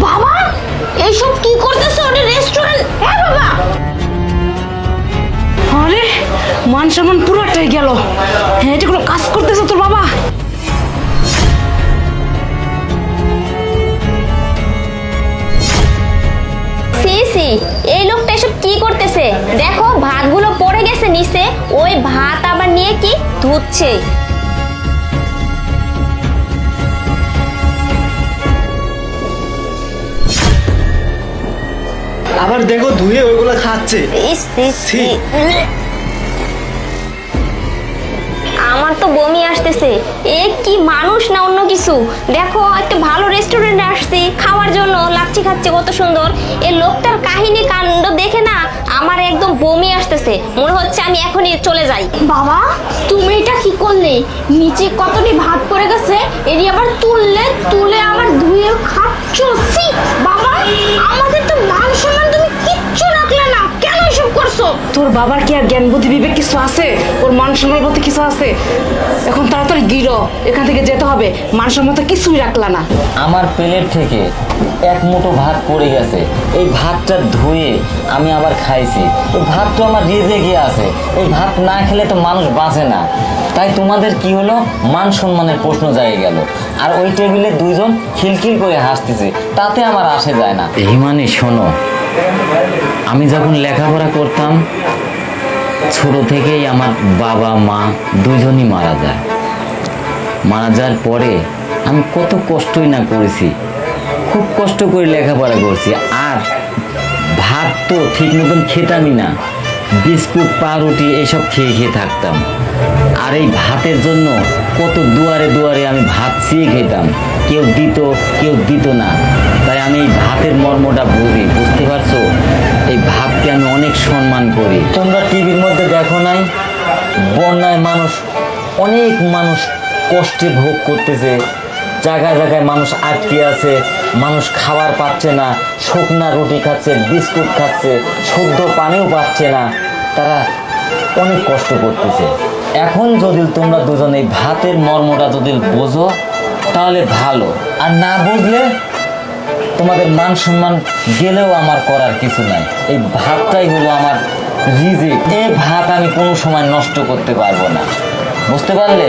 বাবা এইসব কি করতেছো? ওটা রেস্টুরেন্ট। হ্যাঁ বাবা। আরে মান সম্মান পুরোটাই গেল। হ্যাঁ, এটা কোনো কাজ করতেছে তোর বাবা? সি সি, এই লোকটা এসব কি করতেছে? দেখো ভাতগুলো পড়ে গেছে নিচে, ওই ভাত আবার নিয়ে কি ধুচ্ছে। আবার দেখো ধুয়ে ওইগুলো খাচ্ছে। ইস, ইস, ছি। আমার তো বমি আসতেছে। এ কি মানুষ না অন্য কিছু? দেখো একটা ভালো রেস্টুরেন্টে আসছি খাওয়ার জন্য, লাচ্ছি খাচ্ছে কত সুন্দর। এই লোকটার কাহিনী কাণ্ড দেখে না আমার একদম বমি আসতেছে, মনে হচ্ছে আমি এখনই চলে যাই। বাবা তুমি এটা কি করলে? নিচে কতটি ভাত পড়ে গেছে, এটি আবার তুলে আবার ধুয়ে খাচ্ছ। ছি বাবা, আমাদের তো মান সম্মান তুমি কিচ্ছু রাখলে না, কেন এসব করছো? তোর বাবার কি আর জ্ঞান বুদ্ধি বিবেক কিছু আছে? ওর মান সম্মান বলতে কিছু আছে? এখন তাড়াতাড়ি গিরো, এখান থেকে যেতে হবে। মান সম্মান তো কিছুই রাখলা না। আমার প্লেট থেকে এক মুঠো ভাত পড়ে গেছে, এই ভাতটা ধুয়ে আমি আবার খাইছি। এই ভাত তো আমার রিজেকে আছে, এই ভাত না খেলে তো মানুষ বাঁচে না। তাই তোমাদের কি হলো, মান সম্মানের প্রশ্ন জাগে গেল। আর ওই টেবিলে দুইজন খিলখিল করে হাসতেছে, তাতে আমার আসে যায় না। এই মানে শোনো, আমি যখন লেখাপড়া করতাম, ছোট থেকেই আমার বাবা মা দুজনই মারা যায়। মারা যাওয়ার পরে আমি কত কষ্টই না করেছি, খুব কষ্ট করে লেখাপড়া করছি। আর ভাত তো ঠিক মতন খেতামই না, বিস্কুট পাউরুটি এইসব খেয়ে খেয়ে থাকতাম। আর এই ভাতের জন্য কত দুয়ারে দুয়ারে আমি ভাত চেয়ে খেতাম, কেউ দিত না। তাই আমি এই ভাতের মর্মটা বুঝতে পারছো? এই ভাতকে আমি অনেক সম্মান করি। তোমরা টিভির মধ্যে দেখো নাই, বন্যায় অনেক মানুষ কষ্টে ভোগ করতেছে, জায়গায় জায়গায় মানুষ আটকে আছে, মানুষ খাবার পাচ্ছে না, শুকনা রুটি খাচ্ছে, বিস্কুট খাচ্ছে, শুদ্ধ পানিও পাচ্ছে না, তারা অনেক কষ্ট করতেছে। এখন যদি তোমরা দুজন এই ভাতের মর্মটা যদি বোঝো তাহলে ভালো, আর না বুঝলে তোমাদের মান সম্মান গেলেও আমার করার কিছু নাই। এই ভাতটাই হলো আমার রিজিক, এই ভাত আমি কোনো সময় নষ্ট করতে পারবো না, বুঝতে পারলে?